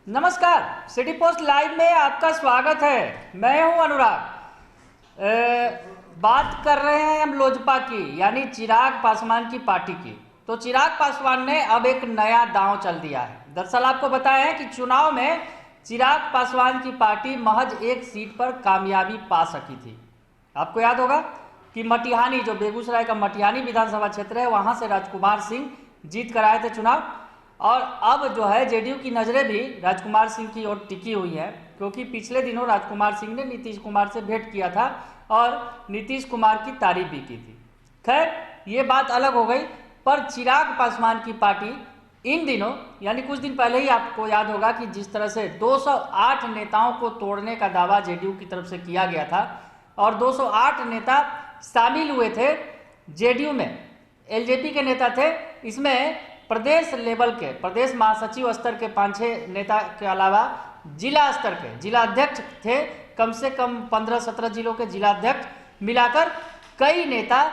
नमस्कार, city post live में आपका स्वागत है। मैं हूं अनुराग। बात कर रहे हैं हम लोजपा की, यानी चिराग पासवान की पार्टी की। तो चिराग पासवान ने अब एक नया दांव चल दिया है। दरअसल आपको बताएं कि चुनाव में चिराग पासवान की पार्टी महज एक सीट पर कामयाबी पा सकी थी। आपको याद होगा कि मटिहानी, जो बेगूसराय का मटिहानी विधानसभा क्षेत्र है, वहां से राजकुमार सिंह जीत कर आए थे चुनाव। और अब जो है जेडीयू की नज़रें भी राजकुमार सिंह की ओर टिकी हुई है, क्योंकि पिछले दिनों राजकुमार सिंह ने नीतीश कुमार से भेंट किया था और नीतीश कुमार की तारीफ भी की थी। खैर, ये बात अलग हो गई। पर चिराग पासवान की पार्टी इन दिनों, यानी कुछ दिन पहले ही आपको याद होगा कि जिस तरह से 208 नेताओं को तोड़ने का दावा जेडीयू की तरफ से किया गया था और 208 नेता शामिल हुए थे जेडीयू में, एलजेपी के नेता थे। इसमें प्रदेश लेवल के, प्रदेश महासचिव स्तर के 5-6 नेता के अलावा जिला स्तर के जिला अध्यक्ष थे, कम से कम 15-17 जिलों के जिला अध्यक्ष मिलाकर कई नेता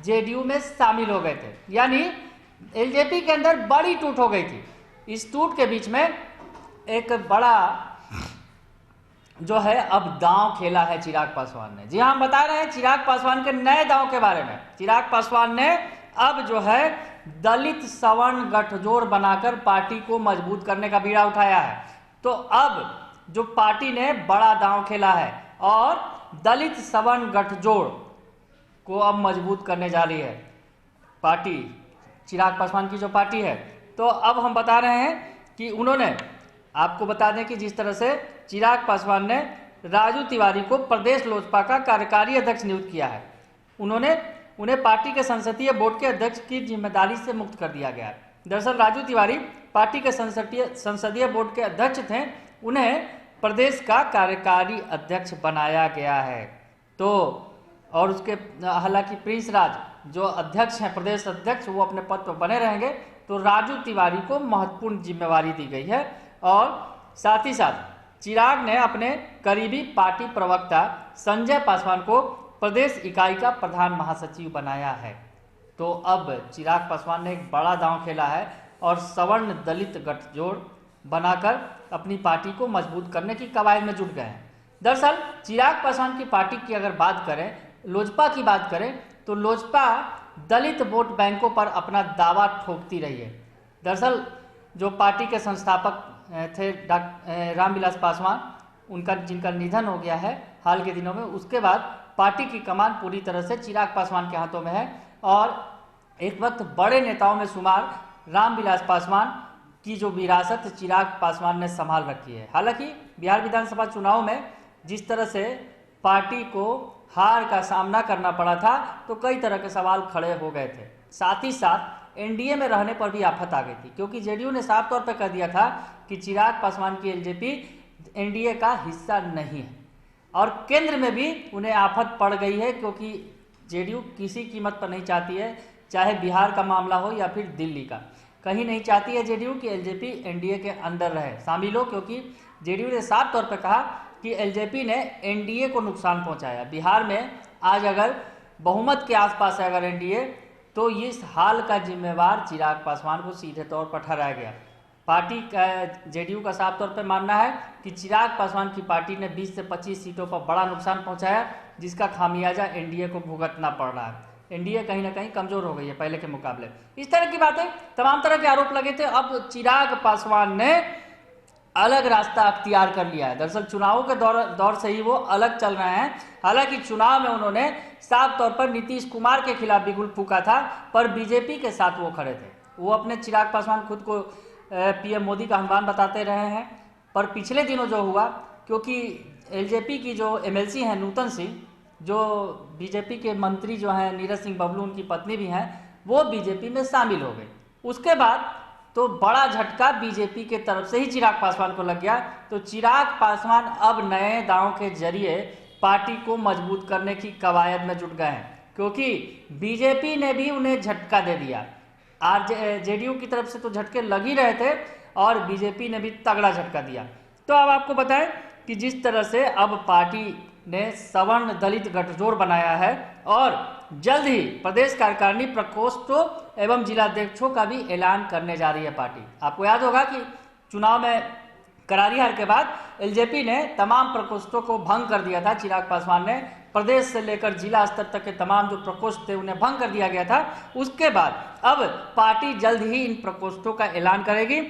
जेडीयू में शामिल हो गए थे। यानी एलजेपी के अंदर बड़ी टूट हो गई थी। इस टूट के बीच में एक बड़ा जो है अब दांव खेला है चिराग पासवान ने। जी हाँ, हम बता रहे हैं चिराग पासवान के नए दांव के बारे में। चिराग पासवान ने अब जो है दलित सवर्ण गठजोड़ बनाकर पार्टी को मजबूत करने का बीड़ा उठाया है। तो अब जो पार्टी ने बड़ा दांव खेला है और दलित सवर्ण गठजोड़ को अब मजबूत करने जा रही है पार्टी, चिराग पासवान की जो पार्टी है। तो अब हम बता रहे हैं कि उन्होंने, आपको बता दें कि जिस तरह से चिराग पासवान ने राजू तिवारी को प्रदेश लोजपा का कार्यकारी अध्यक्ष नियुक्त किया है, उन्हें पार्टी के संसदीय बोर्ड के अध्यक्ष की जिम्मेदारी से मुक्त कर दिया गया है। दरअसल राजू तिवारी पार्टी के संसदीय बोर्ड के अध्यक्ष थे, उन्हें प्रदेश का कार्यकारी अध्यक्ष बनाया गया है। तो और उसके हालांकि प्रिंस राज जो अध्यक्ष हैं, प्रदेश अध्यक्ष, वो अपने पद पर बने रहेंगे। तो राजू तिवारी को महत्वपूर्ण जिम्मेवारी दी गई है और साथ ही साथ चिराग ने अपने करीबी पार्टी प्रवक्ता संजय पासवान को प्रदेश इकाई का प्रधान महासचिव बनाया है। तो अब चिराग पासवान ने एक बड़ा दांव खेला है और सवर्ण दलित गठजोड़ बनाकर अपनी पार्टी को मजबूत करने की कवायद में जुट गए हैं। दरअसल चिराग पासवान की पार्टी की अगर बात करें, लोजपा की बात करें, तो लोजपा दलित वोट बैंकों पर अपना दावा ठोकती रही है। दरअसल जो पार्टी के संस्थापक थे रामविलास पासवान, जिनका निधन हो गया है हाल के दिनों में, उसके बाद पार्टी की कमान पूरी तरह से चिराग पासवान के हाथों में है। और एक वक्त बड़े नेताओं में शुमार रामविलास पासवान की जो विरासत चिराग पासवान ने संभाल रखी है। हालांकि बिहार विधानसभा चुनाव में जिस तरह से पार्टी को हार का सामना करना पड़ा था, तो कई तरह के सवाल खड़े हो गए थे। साथ ही साथ एनडीए में रहने पर भी आफत आ गई थी, क्योंकि जेडीयू ने साफ तौर पर कह दिया था कि चिराग पासवान की एलजेपी एनडीए का हिस्सा नहीं है। और केंद्र में भी उन्हें आफत पड़ गई है, क्योंकि जेडीयू किसी कीमत पर नहीं चाहती है, चाहे बिहार का मामला हो या फिर दिल्ली का, कहीं नहीं चाहती है जेडीयू कि एलजेपी एनडीए के अंदर रहे, शामिल हो। क्योंकि जेडीयू ने साफ तौर पर कहा कि एलजेपी ने एनडीए को नुकसान पहुंचाया। बिहार में आज अगर बहुमत के आसपास है अगर एनडीए, तो इस हाल का जिम्मेवार चिराग पासवान को सीधे तौर पर ठहराया गया। पार्टी का, जेडीयू का साफ तौर पर मानना है कि चिराग पासवान की पार्टी ने 20 से 25 सीटों पर बड़ा नुकसान पहुंचाया, जिसका खामियाजा एनडीए को भुगतना पड़ रहा है। एनडीए कहीं ना कहीं कमजोर हो गई है पहले के मुकाबले। इस तरह की बातें, तमाम तरह के आरोप लगे थे। अब चिराग पासवान ने अलग रास्ता अख्तियार कर लिया है। दरअसल चुनावों के दौर से ही वो अलग चल रहे हैं। हालांकि चुनाव में उन्होंने साफ तौर पर नीतीश कुमार के खिलाफ बिगुल फूका था, पर बीजेपी के साथ वो खड़े थे। वो अपने चिराग पासवान खुद को पीएम मोदी का आह्वान बताते रहे हैं, पर पिछले दिनों जो हुआ, क्योंकि एलजेपी की जो एमएलसी हैं नूतन सिंह, जो बीजेपी के मंत्री जो हैं नीरज सिंह बबलू, उनकी पत्नी भी हैं, वो बीजेपी में शामिल हो गए। उसके बाद तो बड़ा झटका बीजेपी के तरफ से ही चिराग पासवान को लग गया। तो चिराग पासवान अब नए दांव के जरिए पार्टी को मजबूत करने की कवायद में जुट गए हैं, क्योंकि बीजेपी ने भी उन्हें झटका दे दिया। जेडीयू की तरफ से तो झटके लग ही रहे थे और बीजेपी ने भी तगड़ा झटका दिया। तो अब आपको बताएं कि जिस तरह से अब पार्टी ने सवर्ण दलित गठजोड़ बनाया है और जल्द ही प्रदेश कार्यकारिणी प्रकोष्ठों एवं जिलाध्यक्षों का भी ऐलान करने जा रही है पार्टी। आपको याद होगा कि चुनाव में करारी हार के बाद एलजेपी ने तमाम प्रकोष्ठों को भंग कर दिया था। चिराग पासवान ने प्रदेश से लेकर जिला स्तर तक के तमाम जो प्रकोष्ठ थे उन्हें भंग कर दिया गया था। उसके बाद अब पार्टी जल्द ही इन प्रकोष्ठों का ऐलान करेगी।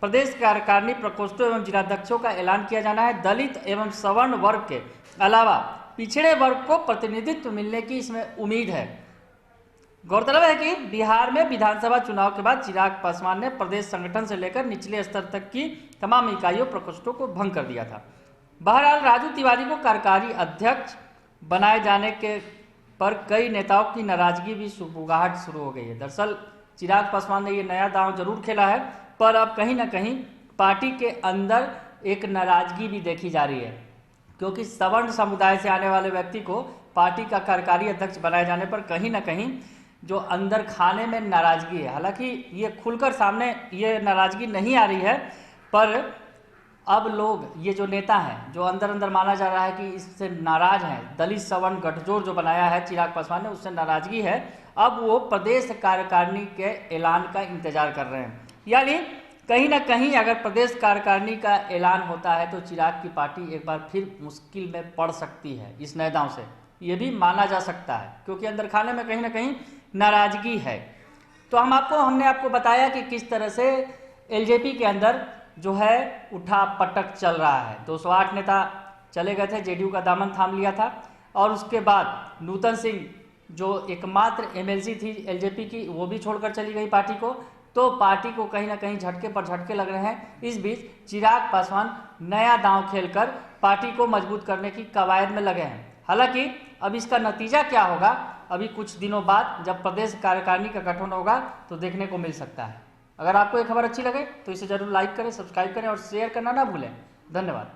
प्रदेश कार्यकारिणी प्रकोष्ठों एवं जिलाध्यक्षों का ऐलान किया जाना है। दलित एवं सवर्ण वर्ग के अलावा पिछड़े वर्ग को प्रतिनिधित्व मिलने की इसमें उम्मीद है। गौरतलब है कि बिहार में विधानसभा चुनाव के बाद चिराग पासवान ने प्रदेश संगठन से लेकर निचले स्तर तक की तमाम इकाइयों प्रकोष्ठों को भंग कर दिया था। बहरहाल राजू तिवारी को कार्यकारी अध्यक्ष बनाए जाने के पर कई नेताओं की नाराजगी भी सुगबुगाहट शुरू हो गई है। दरअसल चिराग पासवान ने ये नया दांव जरूर खेला है, पर अब कहीं ना कहीं पार्टी के अंदर एक नाराजगी भी देखी जा रही है, क्योंकि सवर्ण समुदाय से आने वाले व्यक्ति को पार्टी का कार्यकारी अध्यक्ष बनाए जाने पर कहीं ना कहीं जो अंदर खाने में नाराजगी है। हालांकि ये खुलकर सामने ये नाराजगी नहीं आ रही है, पर अब लोग ये जो नेता हैं जो अंदर अंदर माना जा रहा है कि इससे नाराज हैं, दलित सवर्ण गठजोड़ जो बनाया है चिराग पासवान ने उससे नाराजगी है, अब वो प्रदेश कार्यकारिणी के ऐलान का इंतजार कर रहे हैं। यानी कहीं ना कहीं अगर प्रदेश कार्यकारिणी का ऐलान होता है तो चिराग की पार्टी एक बार फिर मुश्किल में पड़ सकती है इस नए दांव से, ये भी माना जा सकता है, क्योंकि अंदर खाने में कहीं ना कहीं नाराजगी है। तो हमने आपको बताया कि किस तरह से एलजेपी के अंदर जो है उठा पटक चल रहा है। 208 नेता चले गए थे, जेडीयू का दामन थाम लिया था, और उसके बाद नूतन सिंह जो एकमात्र एमएलसी थी एलजेपी की वो भी छोड़कर चली गई पार्टी को। तो पार्टी को कहीं ना कहीं झटके पर झटके लग रहे हैं। इस बीच चिराग पासवान नया दांव खेलकर पार्टी को मजबूत करने की कवायद में लगे हैं। हालांकि अब इसका नतीजा क्या होगा अभी कुछ दिनों बाद जब प्रदेश कार्यकारिणी का गठन होगा तो देखने को मिल सकता है। अगर आपको ये खबर अच्छी लगे तो इसे जरूर लाइक करें, सब्सक्राइब करें और शेयर करना ना भूलें। धन्यवाद।